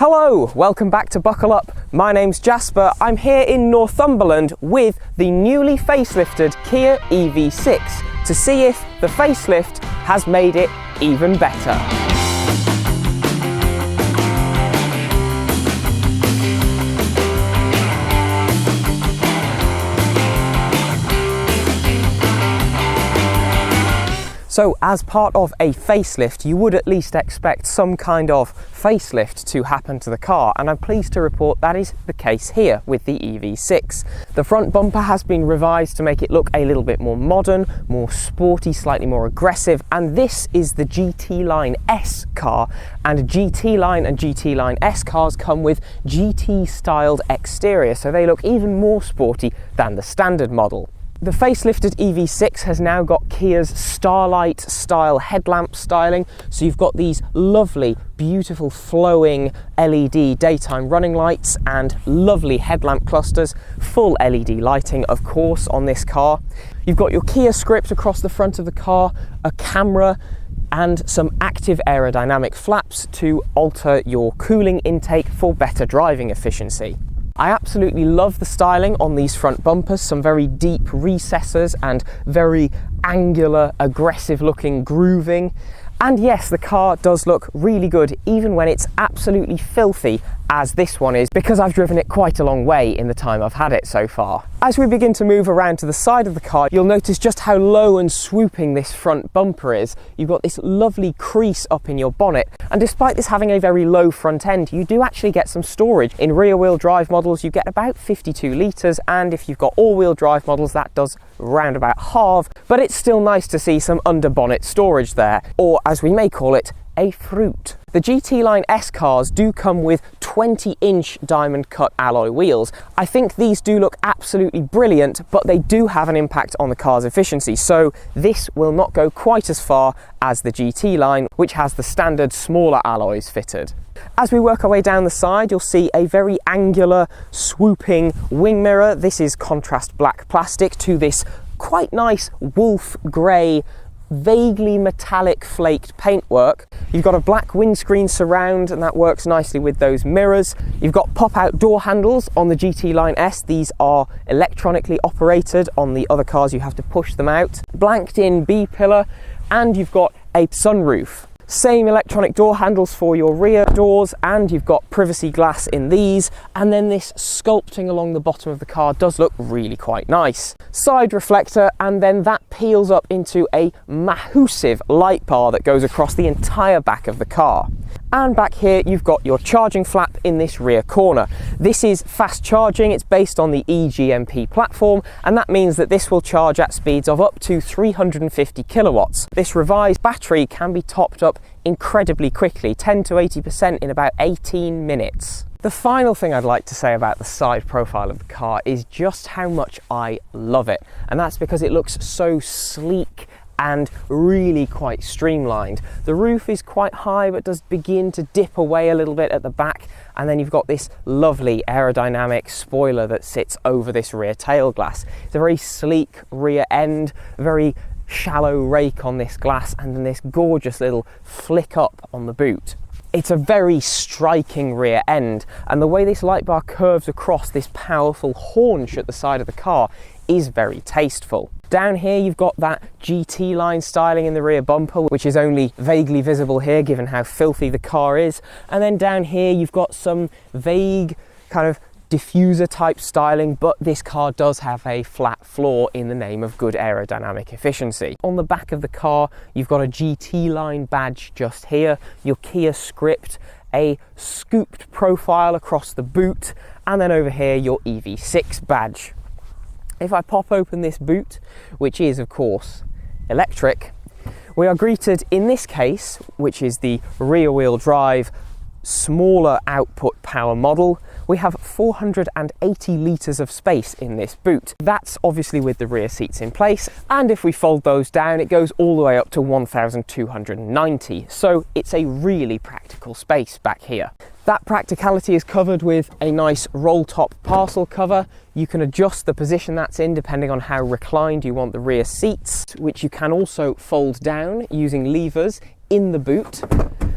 Hello, welcome back to Buckle Up. My name's Jasper. I'm here in Northumberland with the newly facelifted Kia EV6 to see if the facelift has made it even better. So as part of a facelift, you would at least expect some kind of facelift to happen to the car, and I'm pleased to report that is the case here with the EV6. The front bumper has been revised to make it look a little bit more modern, more sporty, slightly more aggressive, and this is the GT Line S car, and GT Line and GT Line S cars come with GT styled exterior, so they look even more sporty than the standard model. The facelifted EV6 has now got Kia's Starlight style headlamp styling, so you've got these lovely, beautiful flowing LED daytime running lights and lovely headlamp clusters, full LED lighting of course on this car. You've got your Kia script across the front of the car, a camera and some active aerodynamic flaps to alter your cooling intake for better driving efficiency. I absolutely love the styling on these front bumpers, some very deep recesses and very angular, aggressive looking grooving. And yes, the car does look really good even when it's absolutely filthy, as this one is, because I've driven it quite a long way in the time I've had it so far. As we begin to move around to the side of the car, you'll notice just how low and swooping this front bumper is. You've got this lovely crease up in your bonnet, and despite this having a very low front end, you do actually get some storage. In rear-wheel drive models, you get about 52 litres, and if you've got all-wheel drive models, that does round about half, but it's still nice to see some under-bonnet storage there, or as we may call it, a fruit. The GT Line S cars do come with 20-inch diamond cut alloy wheels. I think these do look absolutely brilliant, but they do have an impact on the car's efficiency, so this will not go quite as far as the GT Line, which has the standard smaller alloys fitted. As we work our way down the side, you'll see a very angular, swooping wing mirror. This is contrast black plastic to this quite nice wolf grey, vaguely metallic flaked paintwork. You've got a black windscreen surround, and that works nicely with those mirrors. You've got pop-out door handles on the GT Line S. These are electronically operated. On the other cars you have to push them out. Blanked in B-pillar, and you've got a sunroof. Same electronic door handles for your rear doors, and you've got privacy glass in these, and then this sculpting along the bottom of the car does look really quite nice. Side reflector, and then that peels up into a massive light bar that goes across the entire back of the car. And back here you've got your charging flap in this rear corner. This is fast charging, it's based on the eGMP platform, and that means that this will charge at speeds of up to 350 kilowatts. This revised battery can be topped up incredibly quickly, 10 to 80% in about 18 minutes. The final thing I'd like to say about the side profile of the car is just how much I love it, and that's because it looks so sleek and really quite streamlined. The roof is quite high but does begin to dip away a little bit at the back, and then you've got this lovely aerodynamic spoiler that sits over this rear tail glass. It's a very sleek rear end, very shallow rake on this glass, and then this gorgeous little flick up on the boot. It's a very striking rear end, and the way this light bar curves across this powerful haunch at the side of the car is very tasteful. Down here you've got that GT Line styling in the rear bumper, which is only vaguely visible here given how filthy the car is, and then down here you've got some vague kind of diffuser type styling, but this car does have a flat floor in the name of good aerodynamic efficiency. On the back of the car you've got a GT Line badge just here, your Kia script, a scooped profile across the boot, and then over here your EV6 badge. If I pop open this boot, which is of course electric, we are greeted in this case, which is the rear wheel drive smaller output power model, we have 480 litres of space in this boot. That's obviously with the rear seats in place, and if we fold those down it goes all the way up to 1,290, so it's a really practical space back here. That practicality is covered with a nice roll top parcel cover. You can adjust the position that's in depending on how reclined you want the rear seats, which you can also fold down using levers in the boot.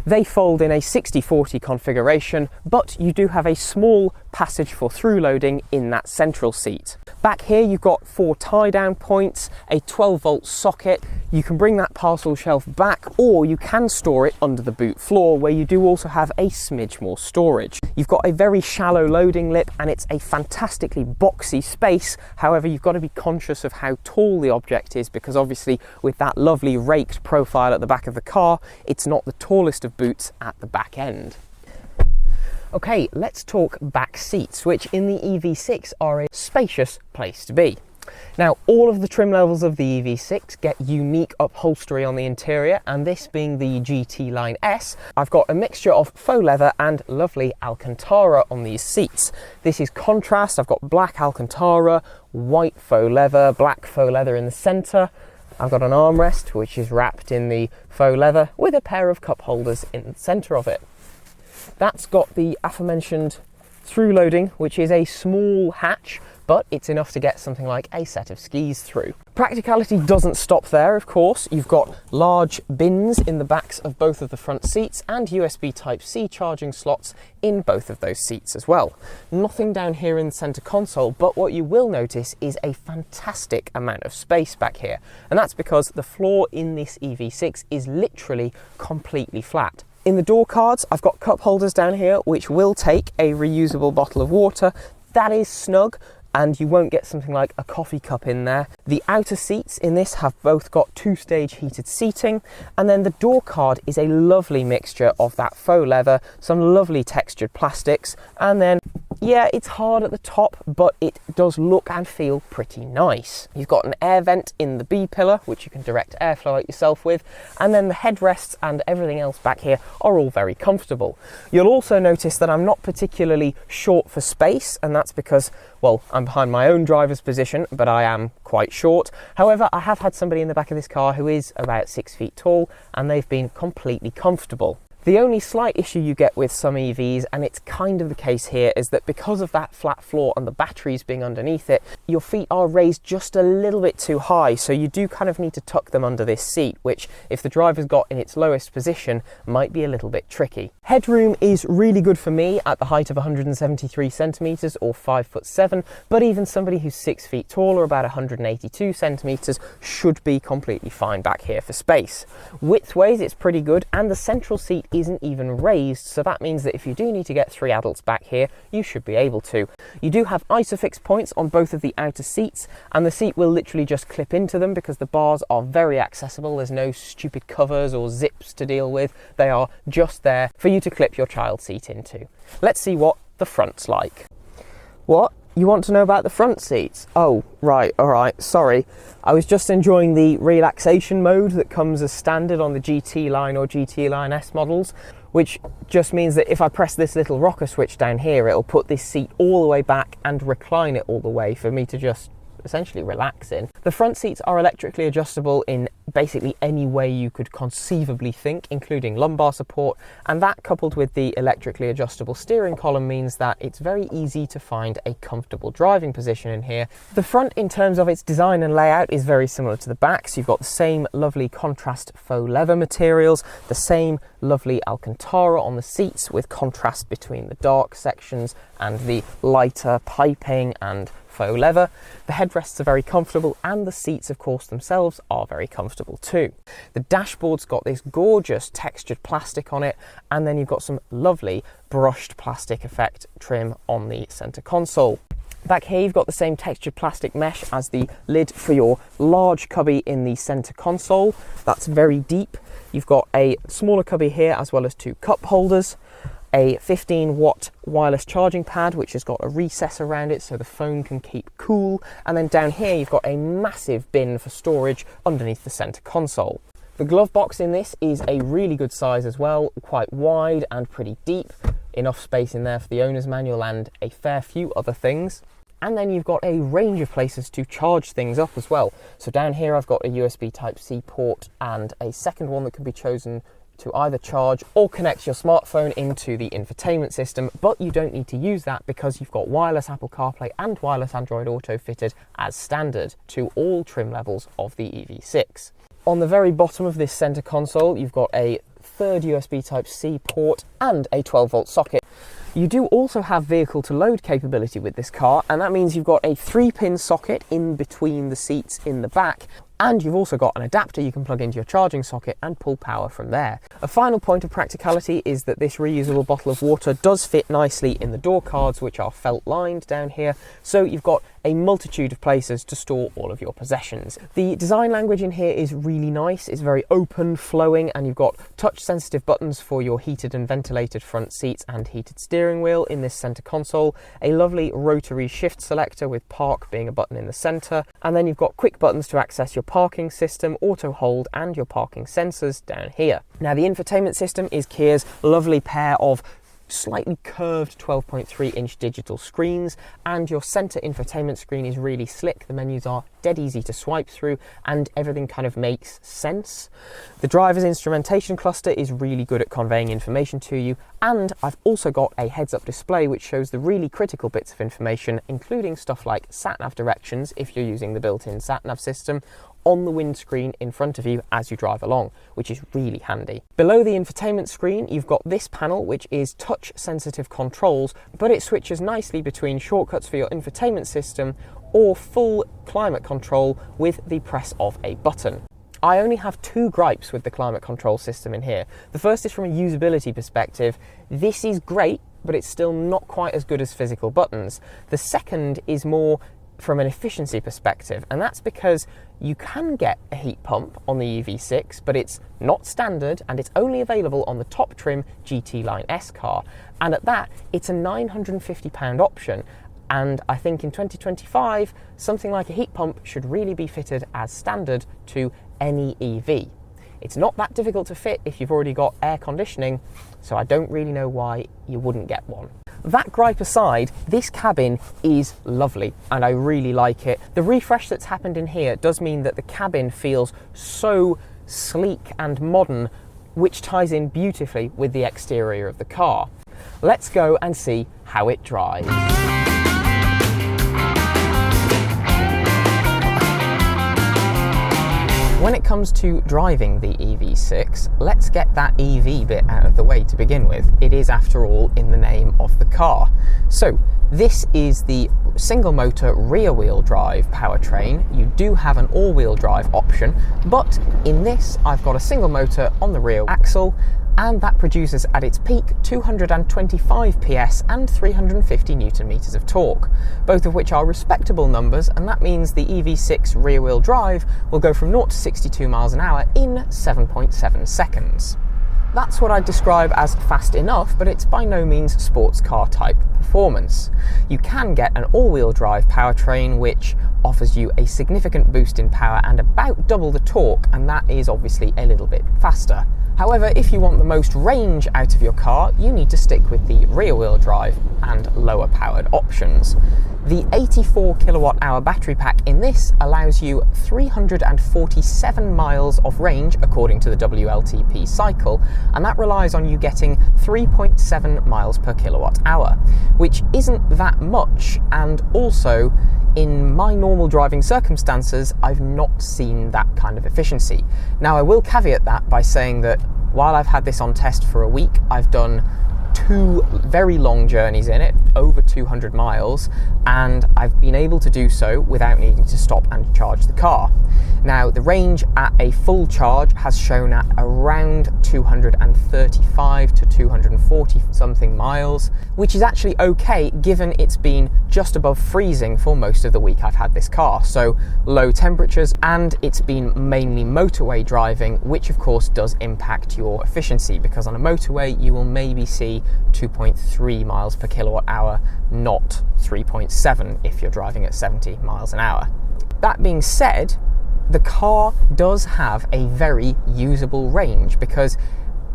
They fold in a 60/40 configuration, but you do have a small passage for through loading in that central seat. Back here you've got 4 tie down points, a 12-volt socket. You can bring that parcel shelf back, or you can store it under the boot floor, where you do also have a smidge more storage. You've got a very shallow loading lip, and it's a fantastically boxy space. However, you've got to be conscious of how tall the object is, because obviously with that lovely raked profile at the back of the car, it's not the tallest of boots at the back end. Okay, let's talk back seats, which in the EV6 are a spacious place to be. Now, all of the trim levels of the EV6 get unique upholstery on the interior, and this being the GT Line S, I've got a mixture of faux leather and lovely Alcantara on these seats. This is contrast. I've got black Alcantara, white faux leather, black faux leather in the centre. I've got an armrest which is wrapped in the faux leather with a pair of cup holders in the centre of it. That's got the aforementioned through loading, which is a small hatch, but it's enough to get something like a set of skis through. Practicality doesn't stop there, of course. You've got large bins in the backs of both of the front seats and USB Type-C charging slots in both of those seats as well. Nothing down here in the centre console, but what you will notice is a fantastic amount of space back here. And that's because the floor in this EV6 is literally completely flat. In the door cards, I've got cup holders down here, which will take a reusable bottle of water. That is snug, and you won't get something like a coffee cup in there. The outer seats in this have both got 2-stage heated seating, and then the door card is a lovely mixture of that faux leather, some lovely textured plastics, and then, yeah, it's hard at the top, but it does look and feel pretty nice. You've got an air vent in the B pillar, which you can direct airflow at yourself with, and then the headrests and everything else back here are all very comfortable. You'll also notice that I'm not particularly short for space, and that's because, well, I'm behind my own driver's position, but I am quite short. However, I have had somebody in the back of this car who is about 6 feet tall, and they've been completely comfortable. The only slight issue you get with some EVs, and it's kind of the case here, is that because of that flat floor and the batteries being underneath it, your feet are raised just a little bit too high, so you do kind of need to tuck them under this seat, which, if the driver's got in its lowest position, might be a little bit tricky. Headroom is really good for me at the height of 173 centimetres or 5'7", but even somebody who's 6 feet tall or about 182 centimetres should be completely fine back here for space. Widthways, it's pretty good, and the central seat isn't even raised, so that means that if you do need to get 3 adults back here, you should be able to. You do have ISOFIX points on both of the outer seats, and the seat will literally just clip into them because the bars are very accessible. There's no stupid covers or zips to deal with. They are just there for you to clip your child seat into. Let's see what the front's like. What? You want to know about the front seats? Oh, right, alright, sorry. I was just enjoying the relaxation mode that comes as standard on the GT Line or GT Line S models, which just means that if I press this little rocker switch down here, it'll put this seat all the way back and recline it all the way for me to just essentially relax in. The front seats are electrically adjustable in basically any way you could conceivably think, including lumbar support, and that coupled with the electrically adjustable steering column means that it's very easy to find a comfortable driving position in here. The front, in terms of its design and layout, is very similar to the back, so you've got the same lovely contrast faux leather materials, the same lovely Alcantara on the seats with contrast between the dark sections and the lighter piping and faux leather. The headrests are very comfortable, and the seats, of course, themselves are very comfortable too. The dashboard's got this gorgeous textured plastic on it, and then you've got some lovely brushed plastic effect trim on the centre console. Back here you've got the same textured plastic mesh as the lid for your large cubby in the centre console. That's very deep. You've got a smaller cubby here as well as 2 cup holders, a 15-watt wireless charging pad which has got a recess around it so the phone can keep cool, and then down here you've got a massive bin for storage underneath the centre console. The glove box in this is a really good size as well, quite wide and pretty deep, enough space in there for the owner's manual and a fair few other things. And then you've got a range of places to charge things up as well. So down here I've got a USB Type-C port and a second one that can be chosen to either charge or connect your smartphone into the infotainment system, but you don't need to use that because you've got wireless Apple CarPlay and wireless Android Auto fitted as standard to all trim levels of the EV6. On the very bottom of this centre console, you've got a third USB Type-C port and a 12-volt socket. You do also have vehicle-to-load capability with this car, and that means you've got a 3-pin socket in between the seats in the back, and you've also got an adapter you can plug into your charging socket and pull power from there. A final point of practicality is that this reusable bottle of water does fit nicely in the door cards, which are felt lined down here, so you've got a multitude of places to store all of your possessions. The design language in here is really nice. It's very open, flowing, and you've got touch sensitive buttons for your heated and ventilated front seats and heated steering wheel in this center console, a lovely rotary shift selector with park being a button in the center, and then you've got quick buttons to access your parking system, auto hold, and your parking sensors down here. Now, the infotainment system is Kia's lovely pair of slightly curved 12.3-inch digital screens, and your center infotainment screen is really slick. The menus are dead easy to swipe through and everything kind of makes sense. The driver's instrumentation cluster is really good at conveying information to you, and I've also got a heads-up display which shows the really critical bits of information, including stuff like sat-nav directions if you're using the built-in sat-nav system, on the windscreen in front of you as you drive along, which is really handy. Below the infotainment screen, you've got this panel, which is touch-sensitive controls, but it switches nicely between shortcuts for your infotainment system or full climate control with the press of a button. I only have 2 gripes with the climate control system in here. The first is from a usability perspective. This is great, but it's still not quite as good as physical buttons. The second is more from an efficiency perspective, and that's because you can get a heat pump on the EV6, but it's not standard and it's only available on the top trim GT Line S car, and at that it's a £950 option, and I think in 2025 something like a heat pump should really be fitted as standard to any EV. It's not that difficult to fit if you've already got air conditioning, so I don't really know why you wouldn't get one. That gripe aside, this cabin is lovely and I really like it. The refresh that's happened in here does mean that the cabin feels so sleek and modern, which ties in beautifully with the exterior of the car. Let's go and see how it drives. When it comes to driving the EV6, let's get that EV bit out of the way to begin with. It is, after all, in the name of the car. So, this is the single motor rear wheel drive powertrain. You do have an all-wheel drive option, but in this I've got a single motor on the rear axle, and that produces at its peak 225 PS and 350 Newton meters of torque, both of which are respectable numbers, and that means the EV6 rear-wheel drive will go from 0 to 62 miles an hour in 7.7 seconds. That's what I'd describe as fast enough, but it's by no means sports car type performance. You can get an all-wheel drive powertrain which offers you a significant boost in power and about double the torque, and that is obviously a little bit faster. However, if you want the most range out of your car, you need to stick with the rear-wheel drive and lower powered options. The 84 kilowatt hour battery pack in this allows you 347 miles of range according to the WLTP cycle, and that relies on you getting 3.7 miles per kilowatt hour, which isn't that much, and also in my normal driving circumstances I've not seen that kind of efficiency. Now, I will caveat that by saying that while I've had this on test for a week, I've done 2 very long journeys in it, over 200 miles, and I've been able to do so without needing to stop and charge the car. Now, the range at a full charge has shown at around 235 to 240 something miles, which is actually okay given it's been just above freezing for most of the week I've had this car, so low temperatures, and it's been mainly motorway driving, which of course does impact your efficiency, because on a motorway you will maybe see 2.3 miles per kilowatt hour, not 3.7 if you're driving at 70 miles an hour. That being said, the car does have a very usable range, because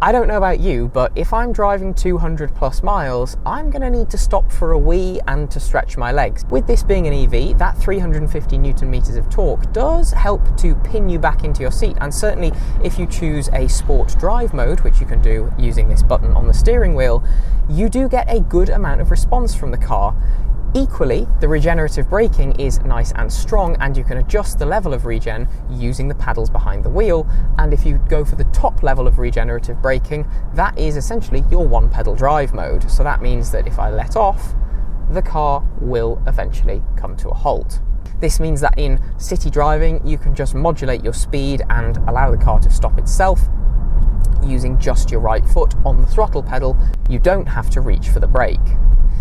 I don't know about you, but if I'm driving 200 plus miles, I'm going to need to stop for a wee and to stretch my legs. With this being an EV, that 350 Newton meters of torque does help to pin you back into your seat, and certainly if you choose a sport drive mode, which you can do using this button on the steering wheel, you do get a good amount of response from the car. Equally, the regenerative braking is nice and strong, and you can adjust the level of regen using the paddles behind the wheel. And if you go for the top level of regenerative braking, that is essentially your one pedal drive mode. So that means that if I let off, the car will eventually come to a halt. This means that in city driving, you can just modulate your speed and allow the car to stop itself using just your right foot on the throttle pedal. You don't have to reach for the brake.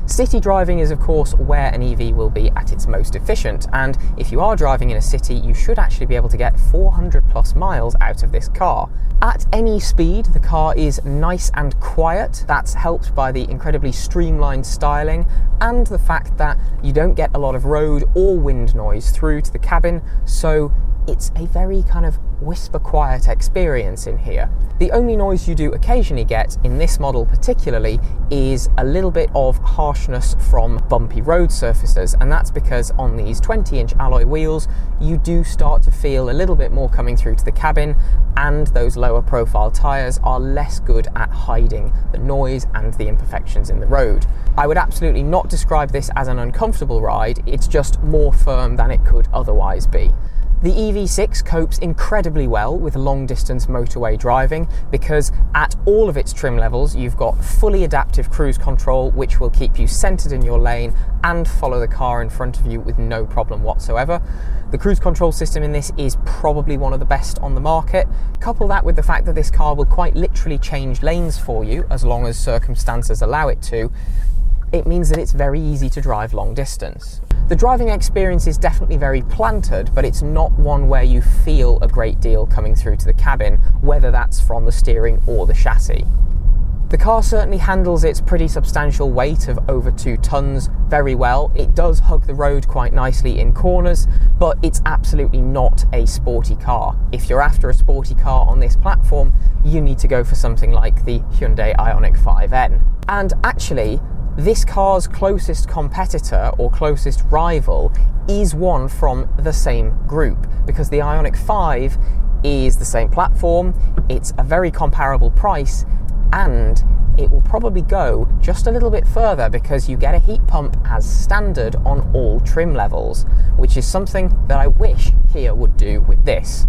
City driving is of course where an EV will be at its most efficient, and if you are driving in a city, you should actually be able to get 400 plus miles out of this car. At any speed, the car is nice and quiet. That's helped by the incredibly streamlined styling and the fact that you don't get a lot of road or wind noise through to the cabin, so it's a very kind of whisper quiet experience in here. The only noise you do occasionally get, in this model particularly, is a little bit of harshness from bumpy road surfaces, and that's because on these 20-inch alloy wheels you do start to feel a little bit more coming through to the cabin, and those lower profile tyres are less good at hiding the noise and the imperfections in the road. I would absolutely not describe this as an uncomfortable ride, it's just more firm than it could otherwise be. The EV6 copes incredibly well with long-distance motorway driving because at all of its trim levels you've got fully adaptive cruise control, which will keep you centered in your lane and follow the car in front of you with no problem whatsoever. The cruise control system in this is probably one of the best on the market. Couple that with the fact that this car will quite literally change lanes for you as long as circumstances allow it to. It means that it's very easy to drive long distance. The driving experience is definitely very planted, but it's not one where you feel a great deal coming through to the cabin, whether that's from the steering or the chassis. The car certainly handles its pretty substantial weight of over 2 tons very well. It does hug the road quite nicely in corners, but it's absolutely not a sporty car. If you're after a sporty car on this platform, you need to go for something like the Hyundai Ioniq 5N. And actually, this car's closest competitor or closest rival is one from the same group, because the Ioniq 5 is the same platform, it's a very comparable price, and it will probably go just a little bit further because you get a heat pump as standard on all trim levels, which is something that I wish Kia would do with this.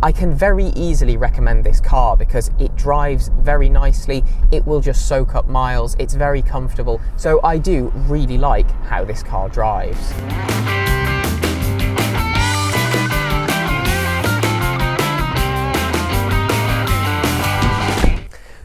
I can very easily recommend this car because it drives very nicely, it will just soak up miles, it's very comfortable, so I do really like how this car drives.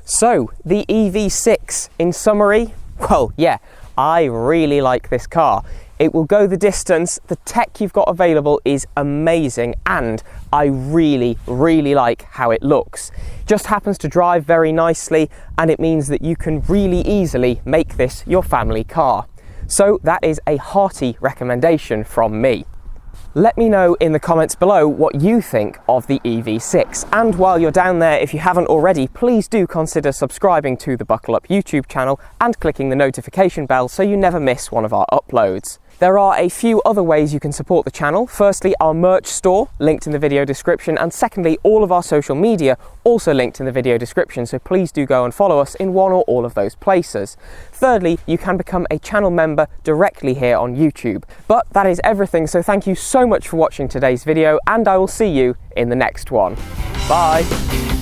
So, the EV6 in summary, well, yeah, I really like this car. It will go the distance, the tech you've got available is amazing, and I really, really like how it looks. Just happens to drive very nicely, and it means that you can really easily make this your family car. So that is a hearty recommendation from me. Let me know in the comments below what you think of the EV6, and while you're down there, if you haven't already, please do consider subscribing to the Buckle Up YouTube channel and clicking the notification bell so you never miss one of our uploads. There are a few other ways you can support the channel. Firstly, our merch store, linked in the video description, and secondly, all of our social media, also linked in the video description, so please do go and follow us in one or all of those places. Thirdly, you can become a channel member directly here on YouTube. But that is everything, so thank you so much for watching today's video, and I will see you in the next one. Bye!